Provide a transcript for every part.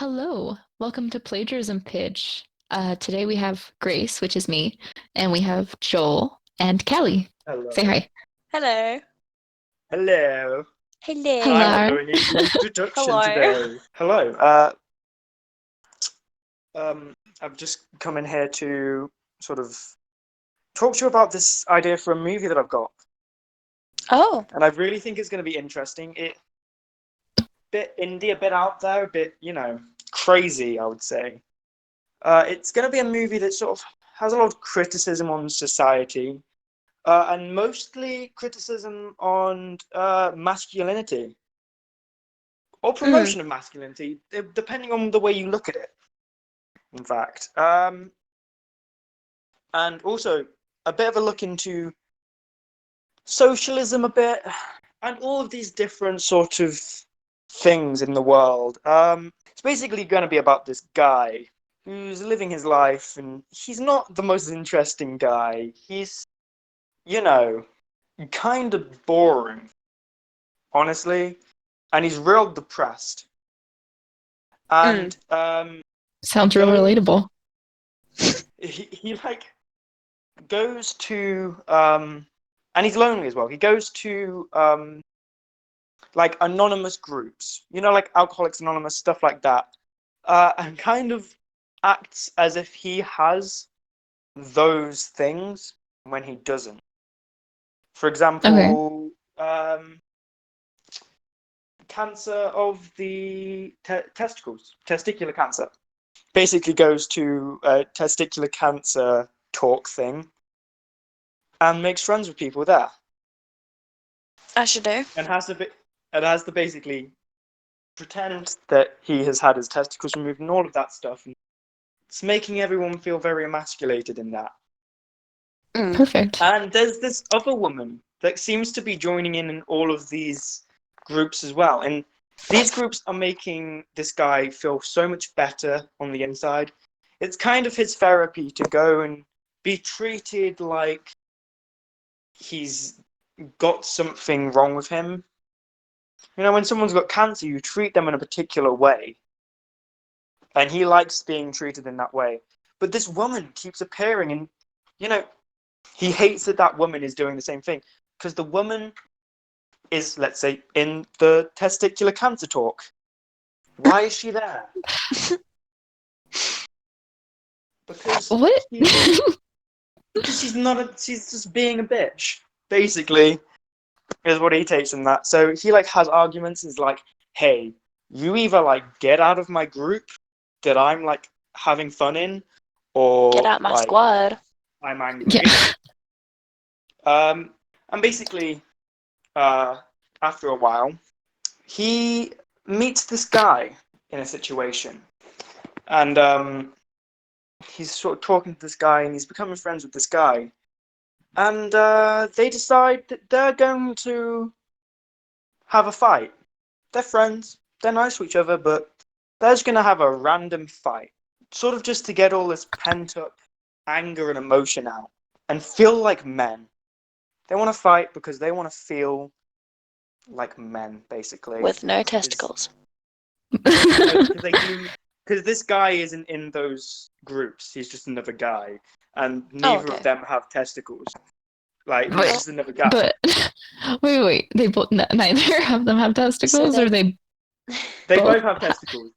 Hello, welcome to Plagiarism Pitch. Today we have Grace, which is me, and we have Joel and Kalie. Say Hello. hi. Hello. Hello. I'm Hello. Hello. doing an introduction Hello. today. Hello. I've just come in here to sort of talk to you about this idea for a movie that I've got, Oh. and I really think it's going to be interesting. It bit indie, a bit out there, a bit crazy, I would say. It's going to be a movie that sort of has a lot of criticism on society, and mostly criticism on masculinity. Or Mm. promotion of masculinity, depending on the way you look at it. In fact, and also a bit of a look into socialism, a bit, and all of these different sort of things in the world. It's basically going to be about this guy who's living his life, and he's not the most interesting guy. He's, you know, kind of boring, honestly, and he's real depressed. Mm. And he Sounds real goes relatable. he like goes to and he's lonely as well. He goes to like anonymous groups, like Alcoholics Anonymous, stuff like that, and kind of acts as if he has those things when he doesn't. For Okay. example, cancer of the testicles, testicular cancer. Basically goes to a testicular cancer talk thing and makes friends with people there, I should do. and has to basically pretend that he has had his testicles removed and all of that stuff. And it's making everyone feel very emasculated in that. Mm. Perfect. And there's this other woman that seems to be joining in all of these groups as well. And these groups are making this guy feel so much better on the inside. It's kind of his therapy to go and be treated like he's got something wrong with him. When someone's got cancer, you treat them in a particular way. And he likes being treated in that way. But this woman keeps appearing, and, he hates that that woman is doing the same thing. Because the woman is, let's say, in the testicular cancer talk. Why is she there? Because What? she's not she's just being a bitch, basically, is what he takes in that. So he like has arguments and is like, hey, you either like get out of my group that I'm like having fun in, Get or out my like squad. I'm Yeah. angry. And basically, after a while, he meets this guy in a situation, and he's sort of talking to this guy, and he's becoming friends with this guy, and they decide that they're going to have a fight. They're friends, they're nice to each other, but they're just going to have a random fight, sort of just to get all this pent up anger and emotion out and feel like men. They want to fight because they want to feel like men, basically. With no Is testicles. because they do. Because this guy isn't in those groups. He's just another guy, and Oh, neither of okay. them have testicles. Like he's Oh, But just another guy. but wait. They both neither of them have so testicles, or they they They both both have testicles.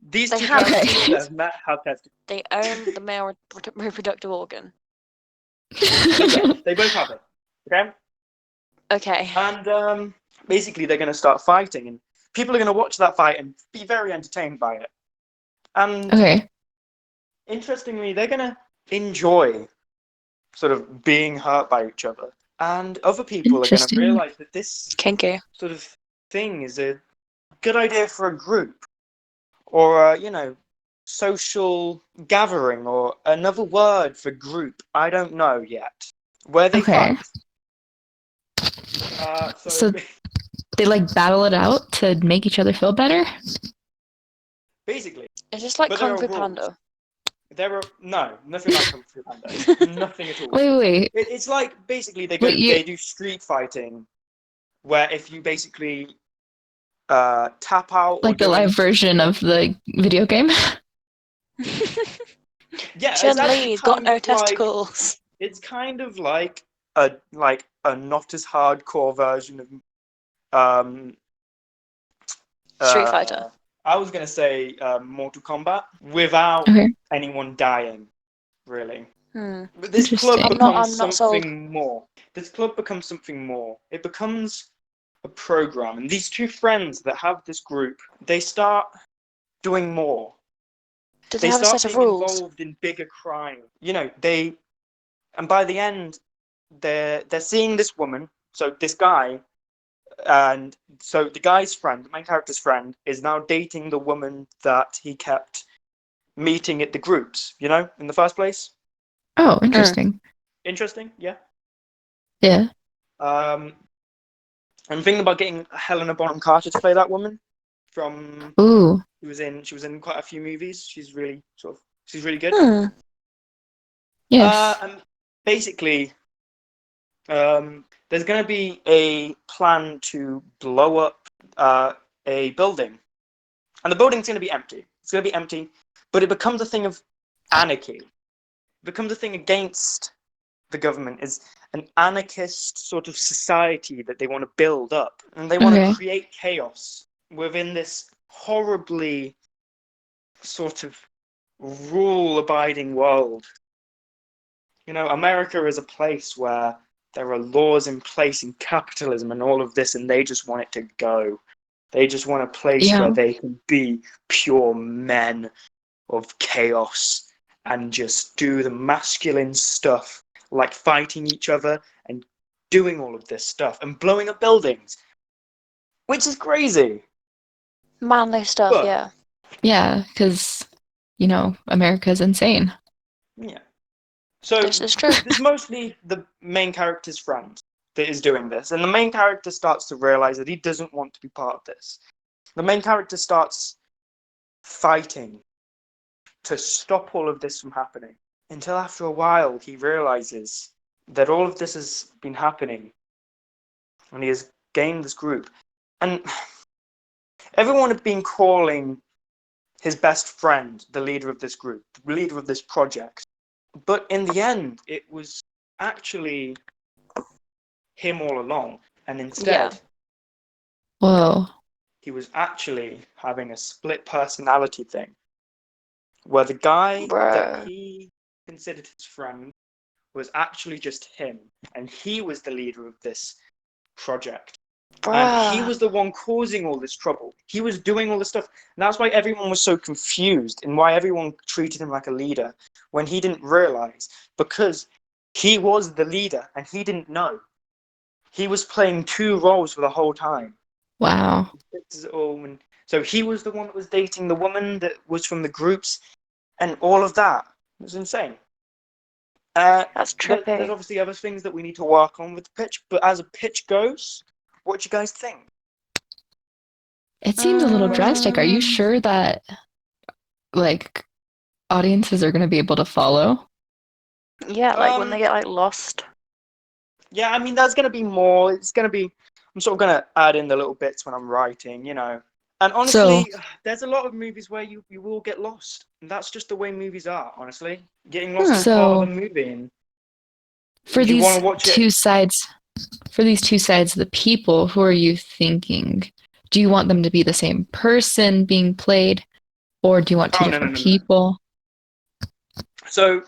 These they two have Okay. characters that testicles. have met have testicles. They own the male reproductive organ. They both have it. Okay, Okay. and basically they're going to start fighting, and people are going to watch that fight and be very entertained by it. And Okay. interestingly, they're going to enjoy sort of being hurt by each other. And other people are going to Interesting. realize that this Kinky. sort of thing is a good idea for a group or a, social gathering or another word for group. I don't know yet. Where they Okay. fight. So So they like battle it out to make each other feel better? basically, It's just like but there Kung are Fu rules. Panda. There are no nothing like Kung Fu Panda. Nothing at all. Wait. It's like basically Wait, you they do street fighting, where if you basically tap out or Like the do live anything. version of the video game. Yeah, it's actually Chun-Li got kind no of like testicles. it's kind of like a not as hardcore version of um Street Fighter. I was gonna say Mortal Kombat without Okay, anyone dying, really. Hmm. But this club interesting. becomes I'm not sold. something more. This club becomes something more. It becomes a program, and these two friends that have this group, they start doing more. Do they They have a start set of being rules? involved in bigger crime. And by the end, they're seeing this woman. So this guy, and so the guy's friend, the main character's friend, is now dating the woman that he kept meeting at the groups. In the first place. Oh, interesting. Interesting, yeah. Yeah. Um, I'm thinking about getting Helena Bonham Carter to play that woman. From Ooh. she was in quite a few movies. She's really good. Hmm. Yes. And basically, there's going to be a plan to blow up a building, and the building's going to be empty. It's going to be empty, but it becomes a thing of anarchy. It becomes a thing against the government. Is an anarchist sort of society that they want to build up, and they want to Okay. create chaos within this horribly sort of rule-abiding world. America is a place where there are laws in place in capitalism and all of this, and they just want it to go. They just want a place Yeah. where they can be pure men of chaos and just do the masculine stuff, like fighting each other and doing all of this stuff and blowing up buildings, which is crazy. Manly stuff, But, yeah. Yeah, because, America's insane. yeah. So This is true. there's mostly the main character's friend that is doing this, and the main character starts to realize that he doesn't want to be part of this. The main character starts fighting to stop all of this from happening, until after a while he realizes that all of this has been happening, and he has gained this group. And everyone had been calling his best friend the leader of this group, the leader of this project. But in the end, it was actually him all along. And Yeah. instead, Whoa. he was actually having a split personality thing, where the guy that Bro. he considered his friend was actually just him. And he was the leader of this project. And he Bruh. was the one causing all this trouble. He was doing all this stuff. And that's why everyone was so confused and why everyone treated him like a leader when he didn't realize, because he was the leader and he didn't know. He was playing two roles for the whole time. Wow. So he was the one that was dating the woman that was from the groups, and all of that. It was insane. That's There's trippy. obviously other things that we need to work on with the pitch, but as a pitch goes, what do you guys think? It seems a little drastic. Are you Um, sure that, like, audiences are going to be able to follow? yeah, like when they Um, get like lost. yeah, I mean, there's going to be more. I'm sort of going to add in the little bits when I'm writing. And So, honestly, there's a lot of movies where you will get lost. And that's just the way movies are, honestly. Getting lost Hmm. is part of a so movie, and for you want these to watch it. two sides, for these two sides of the people, who are you thinking? Do you want them to be the same person being played, or do you want two Oh, no, no, different no, no. people? So,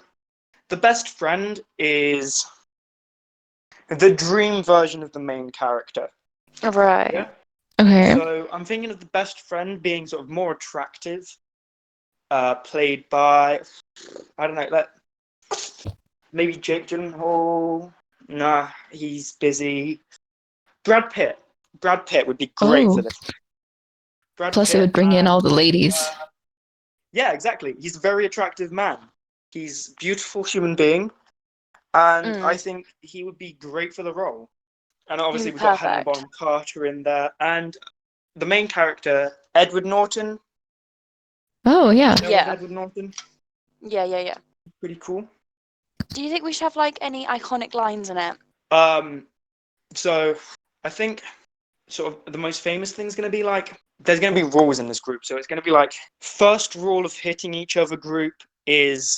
the best friend is the dream version of the main character. Right. Yeah? Okay. So, I'm thinking of the best friend being sort of more attractive, played by, I don't know, maybe Jake Gyllenhaal. Nah, he's busy. Brad Pitt. Brad Pitt would be great for Oh, this. Brad plus it Pitt. would bring in all the ladies. Yeah, exactly. He's a very attractive man. He's a beautiful human being, and I Mm. think he would be great for the role. And He'd obviously, be we've got Helena perfect. Bonham Carter in there, and the main character, Edward Norton. Oh, yeah. You know of Yeah. Edward Norton? Yeah. Pretty cool. Do you think we should have like any iconic lines in it? Um, so I think sort of the most famous thing's going to be like, there's going to be rules in this group. So it's going to be like, first rule of hitting each other group is,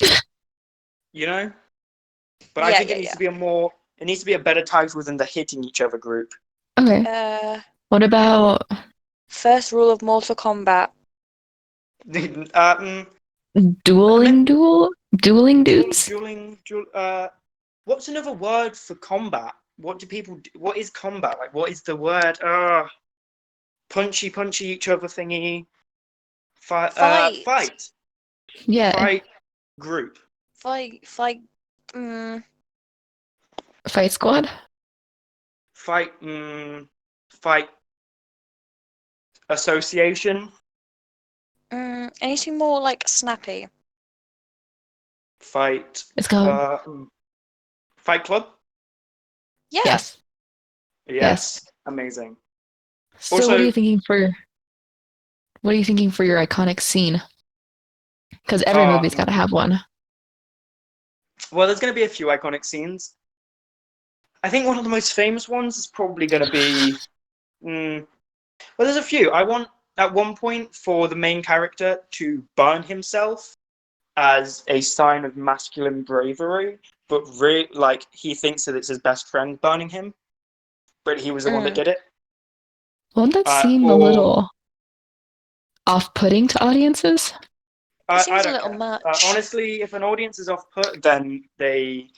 you know? But I Yeah, think yeah, it needs to be it needs to be a better title than the hitting each other group. Okay. What about First rule of Mortal Kombat. dueling dudes? What's another word for combat? What do people do? What is combat? Like, what is the word? Punchy each other thingy. Fight. Fight. Yeah. Fight group. Fight. Fight squad? Fight. Fight association. Anything more like snappy? Fight. It's called Fight club. Yeah. Yes. Yes. Amazing. So Also- what are you thinking for your iconic scene? Because every movie's got to have one. Well, there's going to be a few iconic scenes. I think one of the most famous ones is probably going to be. Well, there's a few. I want at one point for the main character to burn himself as a sign of masculine bravery, but like he thinks that it's his best friend burning him, but he was the one that did it. Won't that seem a little off-putting to audiences? It seems I a don't little care. much. Honestly, if an audience is off put, then they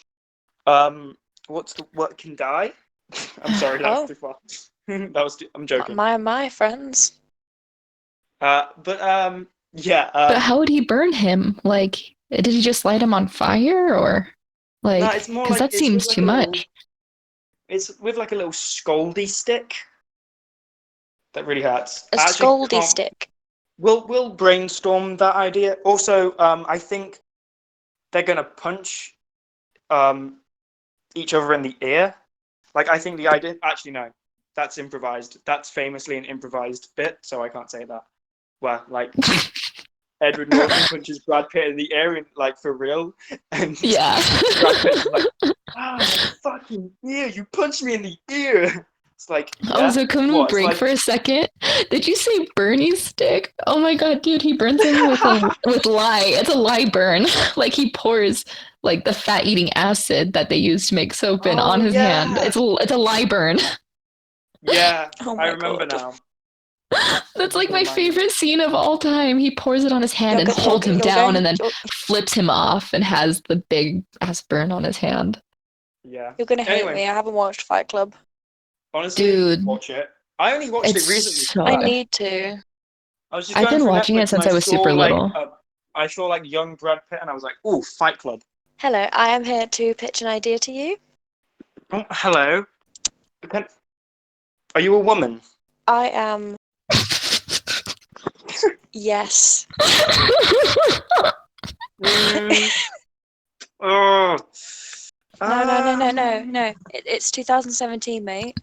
what can die? I'm sorry, that was too far. I'm joking. My friends. Yeah. But how would he burn him? Like, did he just light him on fire, or like? No, it's more because like that seems too much. It's with like a little scaldy stick that really hurts. A I actually scoldy can't- stick. We'll brainstorm that idea. Also, I think they're gonna punch each other in the ear. Like, I think the idea. Actually, no, that's improvised. That's famously an improvised bit, so I can't say that. Well, like Edward Norton punches Brad Pitt in the ear, and, like, for real, and Yeah. Brad Pitt is like, fucking ear! You punched me in the ear. It's like, yeah. So can we What? It's break like- for a second? Did you say Bernie's stick? Oh my god, dude, he burns him with lye. It's a lye burn. Like he pours like the fat-eating acid that they use to make soap in on his hand. It's a lye burn. Yeah, Oh I my remember God. now. That's like my favorite scene of all time. He pours it on his hand and holds him down and then flips him off and has the big ass burn on his hand. Yeah. You're gonna hate Anyway. me. I haven't watched Fight Club. Honestly, Dude, watch it. I only watched it recently. I need to. I was just I've going been through watching Netflix it since and I was saw, super like, little. I saw like young Brad Pitt, and I was like, "Ooh, Fight Club." Hello, I am here to pitch an idea to you. Oh, hello. Are you a woman? I am. Yes. Oh. No. It's 2017, mate.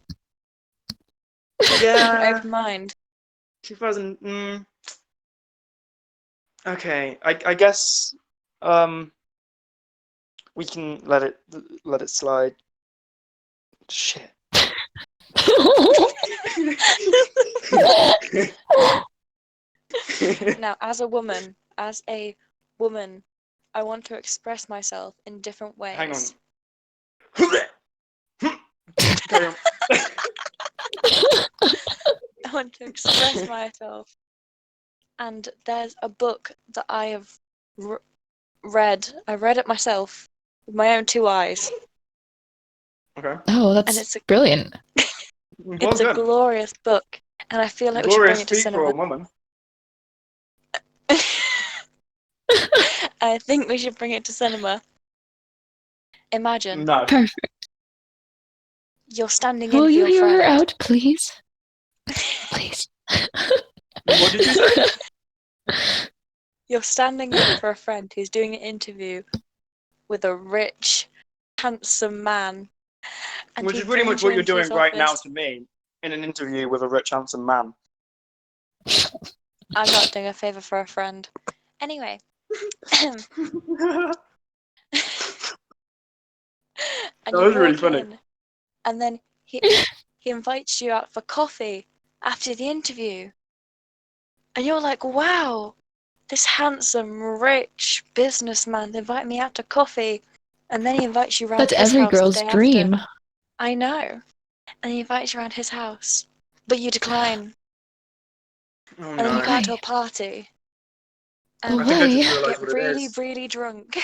Yeah. Open mind. 2000. Okay, I guess we can let it slide. Shit. Now, as a woman, I want to express myself in different ways. Hang on. Carry on. I want to express myself. And there's a book that I have read. I read it myself with my own two eyes. Okay. Oh, that's brilliant. It's a glorious book, and I feel like we should bring it to cinema. For a woman. I think we should bring it to cinema. Imagine No. Perfect. you're standing in Will for you your hear her friend. out, please? Please. What did you say? You're standing in for a friend who's doing an interview with a rich, handsome man. And Which he is pretty much brings what you you're into his doing right now office. to me in an interview with a rich, handsome man. I'm not doing a favour for a friend. Anyway. That And was you really walk funny. in, and then he he invites you out for coffee after the interview. And you're like, wow, this handsome, rich businessman invited me out to coffee. And then he invites you around That's his every house the girl's day after. dream. I know. And he invites you around his house. But you decline. Oh And then you no. go out to a party. And But I think I just why? realised get what it really, is. really drunk.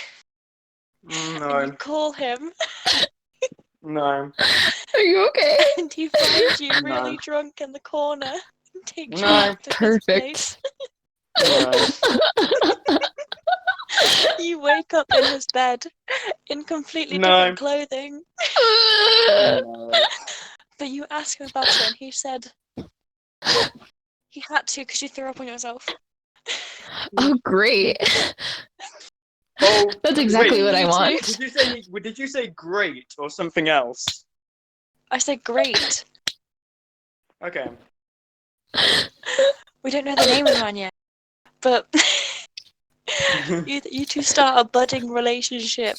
And you No. call him. No. Are you okay? And he finds you No. really drunk in the corner. And takes you No. out to his place. Perfect. No. You wake up in his bed in completely No. different clothing. No. But you ask him about it, and he said he had to because you threw up on yourself. Oh, great. Oh, That's He exactly said what I you too. want. Did you say great or something else? I said great. Okay. We don't know the name of the man yet, but you two start a budding relationship.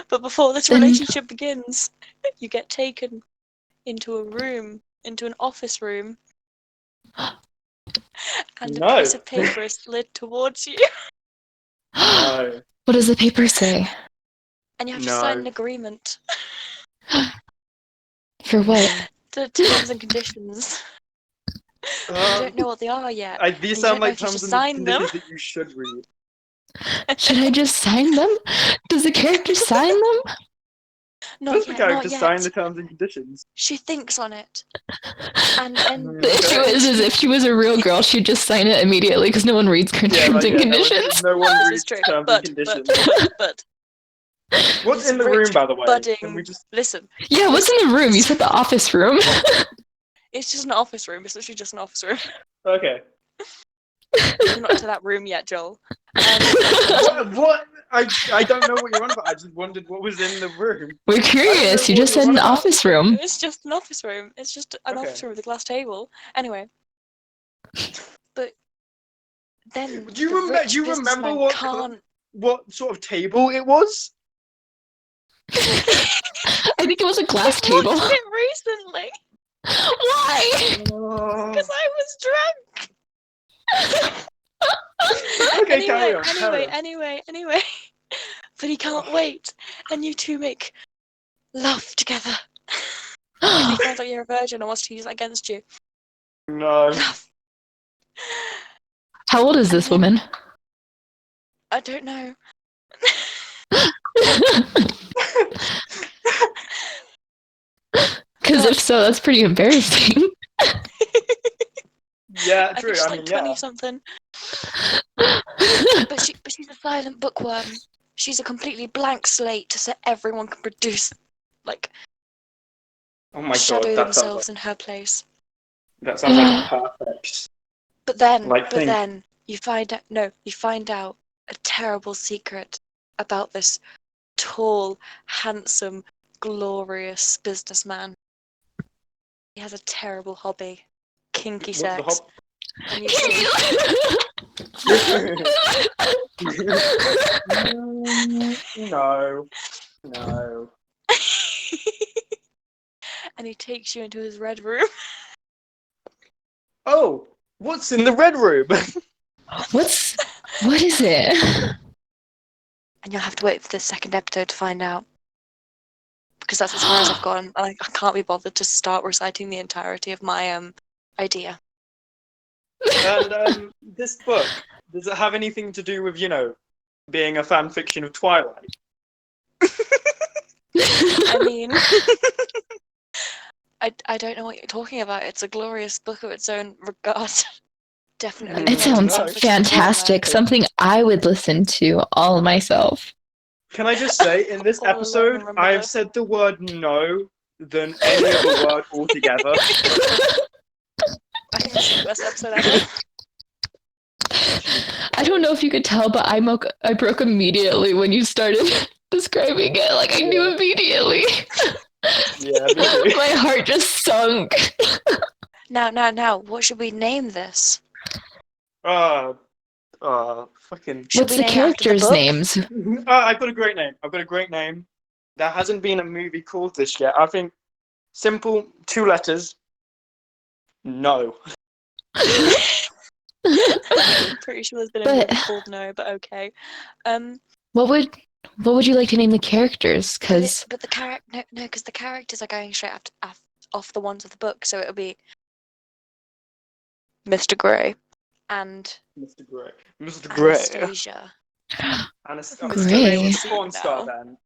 But before this Then relationship begins, you get taken into a room, into an office room, and a No. piece of paper is slid towards you, No. what does the paper say? and you have to sign No. an agreement. For what? The terms and conditions. You don't know what they are yet. These And you sound don't know like if you should terms and sign them. conditions that you should read. Should I just sign them? Does the character sign them? Not Does the yet, not character sign the yet. terms and conditions? She thinks on it. And then The issue is if she was a real girl, she'd just sign it immediately because no one reads terms and No conditions. one this reads is true. terms and But conditions. What's this in the rich, room, by the way? budding. Can we just? Listen, Yeah, what's in the room? You said the office room. it's just an office room. It's literally just an office room. Okay. You're not to that room yet, Joel. What? I don't know what you're on about. I just wondered what was in the room. We're curious. You just said an office room. It's just an office room. It's just an office room with a glass table. Anyway. But then Do you remember can't... what sort of table it was? I think it was a glass I table. watched it recently Why? because I was drunk. Okay, carry on. Anyway. But he can't wait, and you two make love together. And he finds out you're a virgin and wants to use that against you. No. Love. How old is this woman? I don't know. Because if so, that's pretty embarrassing. Yeah, I true. think she's I mean, like 20 yeah. something. But she's a silent bookworm. She's a completely blank slate so everyone can produce, like, Oh my shadow god, themselves in her place. that sounds like a perfect. But then thing. you find out a terrible secret about this tall, handsome, glorious businessman. He has a terrible hobby, kinky What's the sex. hobby? And you see, No. and he takes you into his red room. Oh, what's in the red room? What is it? And you'll have to wait for the second episode to find out. Because that's as far as I've gone, and I can't be bothered to start reciting the entirety of my idea. And this book, does it have anything to do with, being a fan fiction of Twilight? I mean, I don't know what you're talking about. It's a glorious book of its own regard. Definitely. It sounds fantastic. Something I would listen to all myself. Can I just say, in this episode, I have said the word no than any other word altogether. I think that's the best episode ever. I don't know if you could tell, but I broke immediately when you started describing it. Like, I knew immediately. Yeah, me too. My heart just sunk. Now, what should we name this? Fucking. Should What's we the name characters' after the book? names? I've got a great name. There hasn't been a movie called this yet. I think Simple, 2 letters. No. I'm pretty sure there's been a But- movie called No, but okay. Um, What would you like to name the characters? Because but the because the characters are going straight off the ones of the book, so it'll be Mr. Grey and Mr. Grey. Mr. Grey. Anastasia. Mr. Mr. Grey. Grey Grey's was porn star now. then.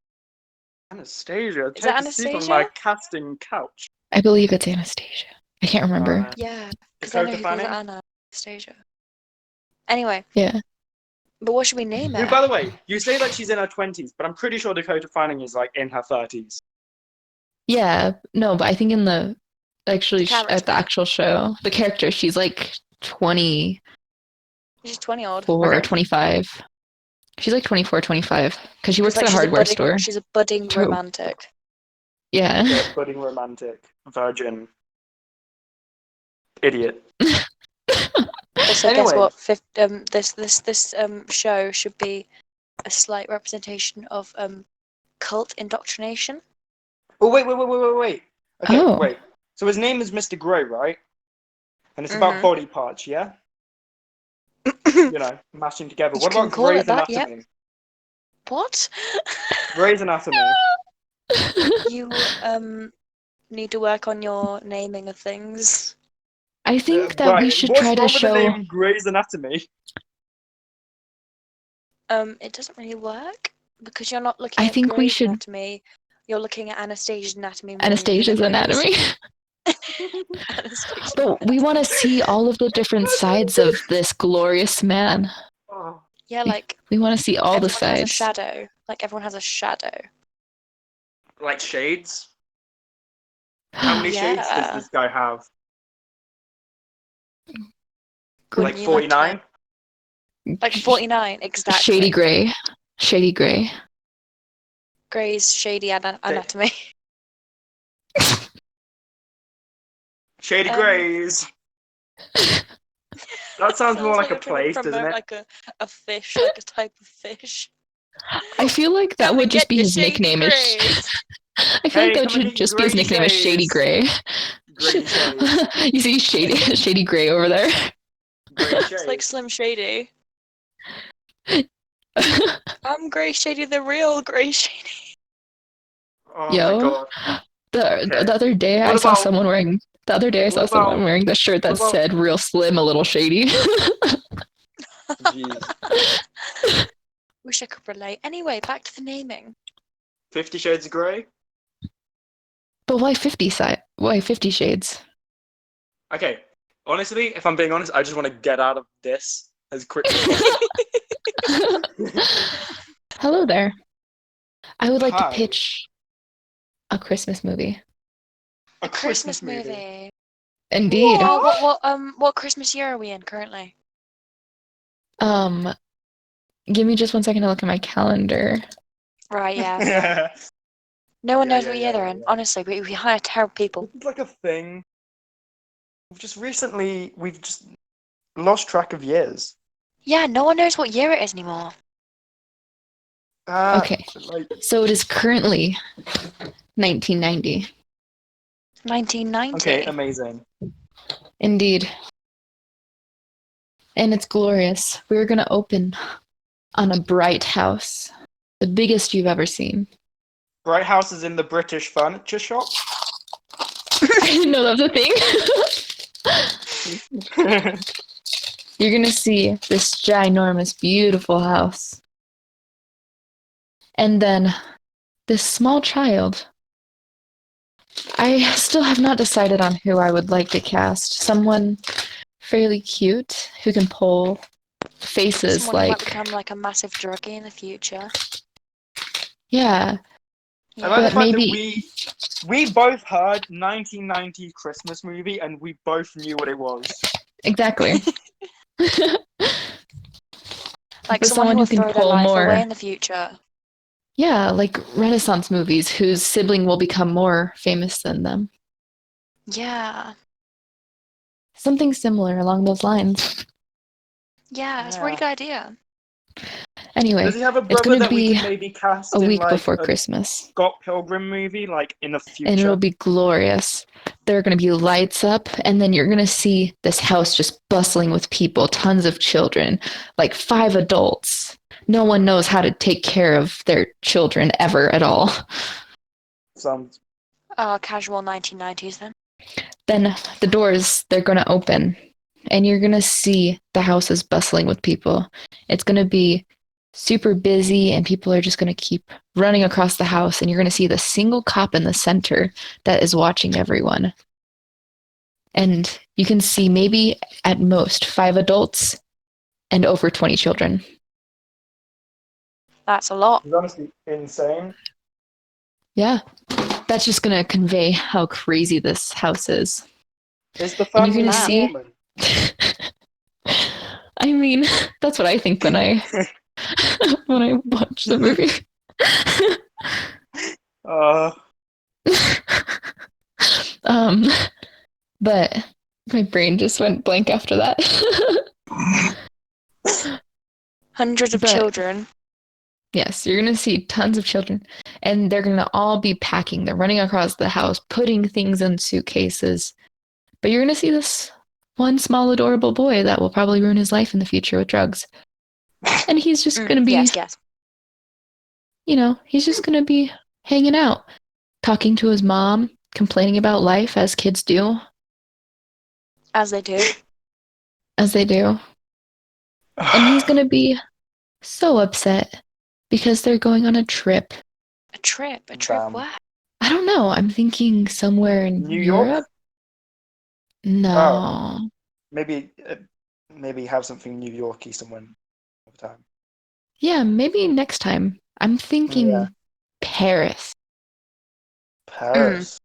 Anastasia, Is take that a seat on Anastasia? my casting couch. I believe it's Anastasia. I can't remember. Yeah, because I know Dakota who calls Fanning. it Anastasia. Anyway, Yeah. but what should we name Who, it? by the way, you say that she's in her 20s, but I'm pretty sure Dakota Fanning is like in her 30s. Yeah. No, but I think in the actually The at the character. actual show, the character, she's like 24 She's 20 odd. or Okay. 25. She's like 24, 25 because she works Like at a hardware store. she's a budding True. romantic. Yeah. The budding romantic, virgin, idiot. Also, Anyway. guess what? This show should be a slight representation of cult indoctrination. Oh, wait. Okay, Oh. wait. So his name is Mr. Grey, right? And it's Mhm. about body parts, yeah? You know, mashing together. You What can about call Grey's it that, Anatomy? What? Grey's Anatomy. You need to work on your naming of things. I think that we Right, should what's try to wrong with the show. name Grey's Anatomy? It doesn't really work because you're not looking I at think we Grey's should. Anatomy. You're looking at Anastasia's anatomy. meaning Anastasia's Grey's. anatomy. Anastasia's But we want to see all of the different sides of this glorious man. Oh, Yeah, like We want to see all the everyone has a sides. shadow. Like everyone has a shadow. like shades? How many shades does Yeah. this guy have? Good. Like You 49? Like 49, exactly. Shady gray. Shady gray. Grey's shady anatomy. Shady Um, Greys. That sounds more like a you're trying to place, doesn't promote it? like a fish, like a type of fish. I feel like that Come would and just get be your his Shady nickname. Greys. I feel like Hey, that come and should get your just be his Grady nickname is Shady Shays. Gray. Grady Shays. You see Shady Gray over there. Grady It's like Shays. Slim Shady. I'm Grey Shady, the real Grey Shady. Oh my Yo, god. the other day What I saw about- someone wearing. The other day I saw what someone about- wearing the shirt that what about- said "Real Slim, a little shady." Jeez. Wish I could relate. Anyway, back to the naming. 50 Shades of Grey? But why 50 side? Why 50 shades? Okay. Honestly, if I'm being honest, I just want to get out of this as quickly as possible. Hello there. I would like to Hi. pitch a Christmas movie. A Christmas movie. Indeed. What Christmas year are we in currently? Give me just one second to look at my calendar. Right, yeah. No one Yeah, knows yeah, what yeah, year they're yeah, in. yeah. Honestly, we hire terrible people. This is like a thing. We've just lost track of years. Yeah, no one knows what year it is anymore. Okay. Like, So it is currently 1990. 1990. okay, amazing. Indeed. And it's glorious. We're going to open on a bright house, the biggest you've ever seen. Bright House is in the British furniture shop. I didn't know that was a thing. You're going to see this ginormous, beautiful house. And then this small child. I still have not decided on who I would like to cast. Someone fairly cute who can pull faces Someone who might like, become like a massive druggie in the future. yeah, I like But the fact maybe- that we both heard 1990 Christmas movie and we both knew what it was. exactly. Like But someone someone who will who can throw their pull life more. away in the future. Yeah, like Renaissance movies whose sibling will become more famous than them. Yeah. Something similar along those lines. Yeah, it's a really good idea. Anyway, Does he have a it's brother going to that we be could maybe cast a in week like before a Christmas, Scott Pilgrim movie, like in the and it'll future? be glorious. There are going to be lights up, and then you're going to see this house just bustling with people, tons of children, like 5 adults. No one knows how to take care of their children ever at all. Some Casual 1990s then. Then the doors, they're going to open, and you're going to see the house is bustling with people. It's going to be super busy, and people are just going to keep running across the house, and you're going to see the single cop in the center that is watching everyone. And you can see maybe at most 5 adults and over 20 children. That's a lot. It's honestly insane. Yeah, that's just going to convey how crazy this house is. Is the And you're family going to Man. see. Mormon? I mean, that's what I think when I watch the movie. Uh, um, but my brain just went blank after that. Hundreds of But children. yes, you're going to see tons of children, and they're going to all be packing. They're running across the house, putting things in suitcases. But you're going to see this one small, adorable boy that will probably ruin his life in the future with drugs. And he's just going to be, Yes. he's just going to be hanging out, talking to his mom, complaining about life as kids do. As they do. As they do. And he's going to be so upset because they're going on a trip. A trip Damn. where? I don't know. I'm thinking somewhere in New York? Europe. No. Maybe have something New Yorky somewhere all the time. Yeah, maybe next time. I'm thinking Yeah. Paris. Paris.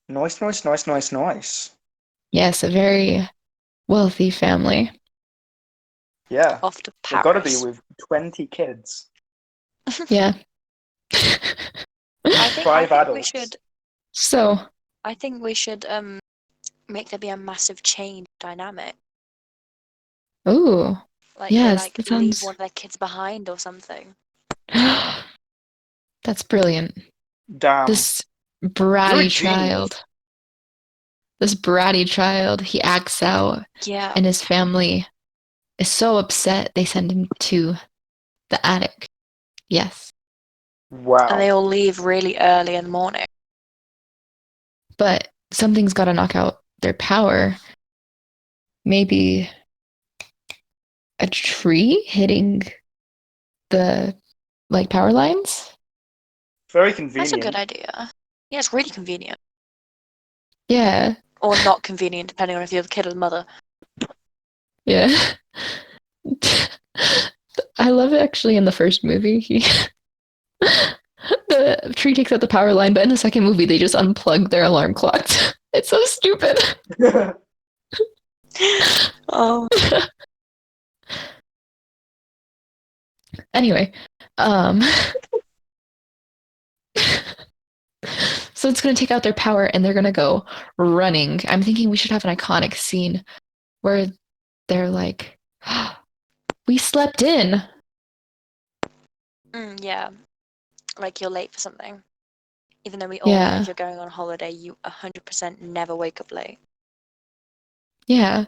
Nice, nice, nice, nice, nice. Yes, a very wealthy family. Yeah. Off to They've got to be Paris. with 20 kids. Yeah. I think 5 we adults. should. So, I think we should make there be a massive chain dynamic. ooh, Like they yes, like that leave sounds. one of their kids behind or something. That's brilliant. Damn. This You're a bratty genius. child. This bratty child, he acts out, Yeah. and his family is so upset they send him to the attic. Yes. Wow. And they all leave really early in the morning. But something's got to knock out their power. Maybe a tree hitting the power lines? Very That's convenient. a good idea. Yeah, it's really convenient. Yeah. Or not convenient, depending on if you're the kid or the mother. Yeah. I love it actually in the first movie. The tree takes out the power line, but in the second movie they just unplug their alarm clocks. It's so stupid. Oh. Anyway, so it's going to take out their power and they're going to go running. I'm thinking we should have an iconic scene where they're like, we slept in. Yeah. Like you're late for something. Even though we all know Yeah. if you're going on holiday, you 100% never wake up late. Yeah.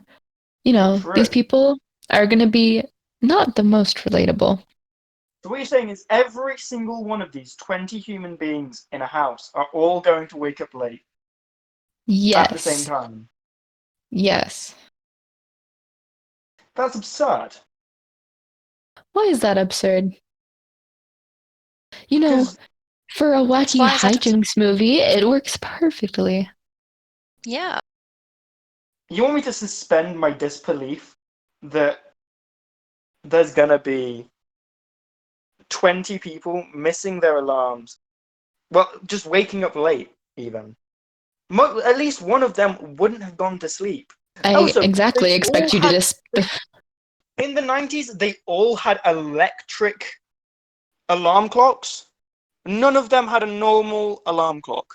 True. These people are going to be not the most relatable. So what you're saying is every single one of these 20 human beings in a house are all going to wake up late at the same Yes. time. Yes. That's absurd. Why is that absurd? Because For a wacky Why is that hijinks movie, it works perfectly. Yeah. you want me to suspend my disbelief that there's gonna be 20 people missing their alarms. Well, just waking up late, even. At least one of them wouldn't have gone to sleep. I Also, exactly they expect all you to had- just. In the 90s, they all had electric alarm clocks. None of them had a normal alarm clock.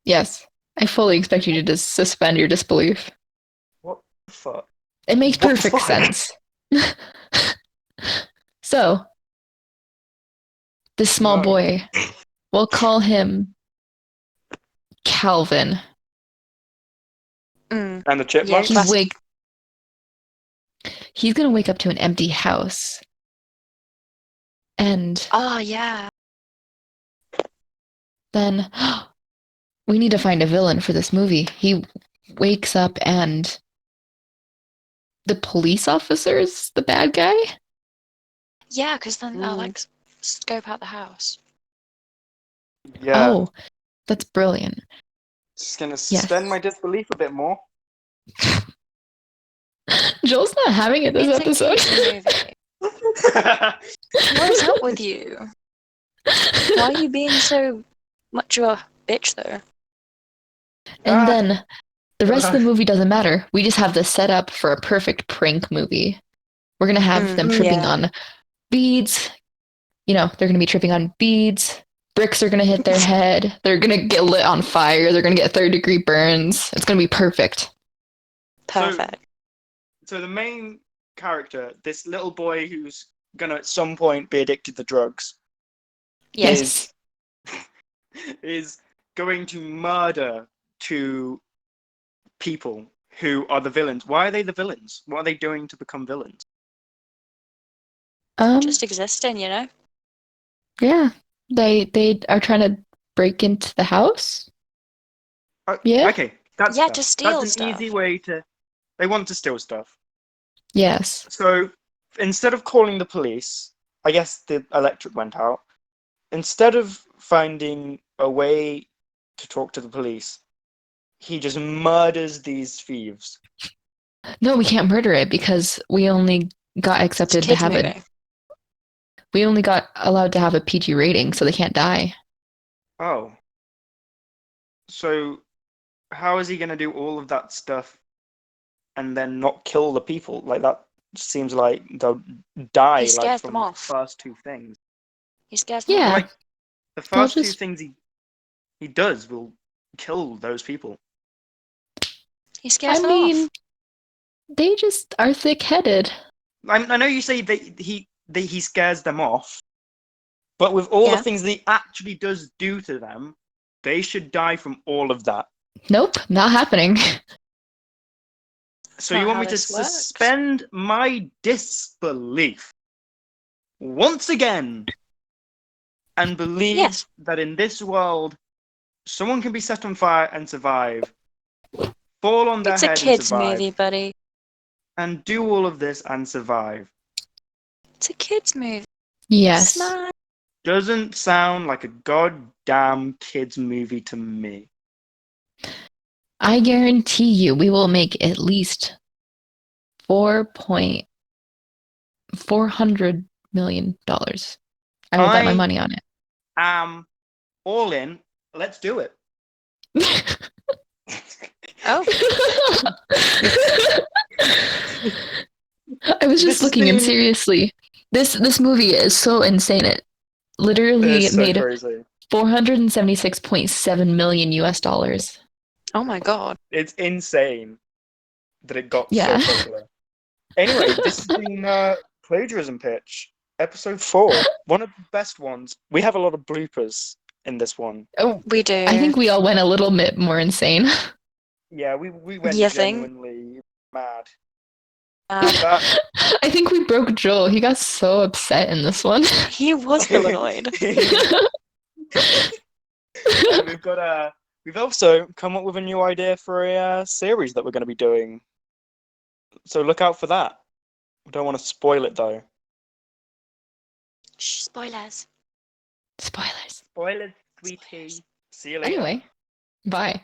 Yes, I fully expect you to just suspend your disbelief. What the fuck? It makes What the perfect fuck? sense. So, This small No. boy. We'll call him Calvin. Mm. And the Yeah, chipmunk. He classic. wake. He's gonna wake up to an empty house, and Oh, yeah. then we need to find a villain for this movie. He wakes up, and the police officer's the bad guy. Yeah, because then they'll, Mm. like, scope out the house. Yeah. Oh, that's brilliant. Just gonna Yes. suspend my disbelief a bit more. Joel's not having it this It's a episode. kids' movie. What is up with you? Why are you being so much of a bitch, though? And Ah. then the rest of the movie doesn't matter. We just have the setup for a perfect prank movie. We're gonna have them tripping Yeah. on beads. You know, they're gonna be tripping on beads. Bricks are gonna hit their head. They're gonna get lit on fire. They're gonna get third-degree burns. It's gonna be perfect. Perfect. So the main character, this little boy who's gonna at some point be addicted to drugs, Yes. is going to murder two people who are the villains. Why are they the villains? What are they doing to become villains? Just existing, you know? Yeah. They are trying to break into the house. Yeah. Okay, that's Yeah, fair. to steal That's an stuff. easy way to. They want to steal stuff. Yes. So instead of calling the police, I guess the electric went out. Instead of finding a way to talk to the police, he just murders these thieves. No, we can't murder it because we only got It's a accepted to kids' have it. movie. We only got allowed to have a PG rating, so they can't die. Oh. So how is he going to do all of that stuff and then not kill the people? Like, that seems like they'll die He like scares from them the off. first two things. He scares them Yeah. off. Like, the They'll first two just- things he does will kill those people. He scares I them mean, off. they just are thick-headed. I know you say that he scares them off, but with all the Yeah. things that he actually does do to them, they should die from all of that. Nope, not happening. So Not you want how me to this works. suspend my disbelief once again and believe Yes. that in this world someone can be set on fire and survive, fall on their It's a head and kids' survive, movie, buddy. and do all of this and survive? It's a kids' movie. Yes. Smart. Doesn't sound like a goddamn kids movie to me. I guarantee you we will make at least $400 million. I will bet my money on it. All in. Let's do it. Oh. I was just This looking, has and been- seriously, this movie is so insane. It literally It's so made crazy. $476.7 million US. Oh my god. It's insane that it got Yeah. so popular. Anyway, this has been Plagiarism Pitch, episode 4. One of the best ones. We have a lot of bloopers in this one. Oh, We do. I think we all went a little bit more insane. Yeah, we went You think? genuinely mad. Uh, I think we broke Joel. He got so upset in this one. he was real annoyed. And we've also come up with a new idea for a series that we're going to be doing. So look out for that. I don't want to spoil it though. Shh, spoilers. Spoilers. Spoilers, sweetie. See you later. Anyway, bye.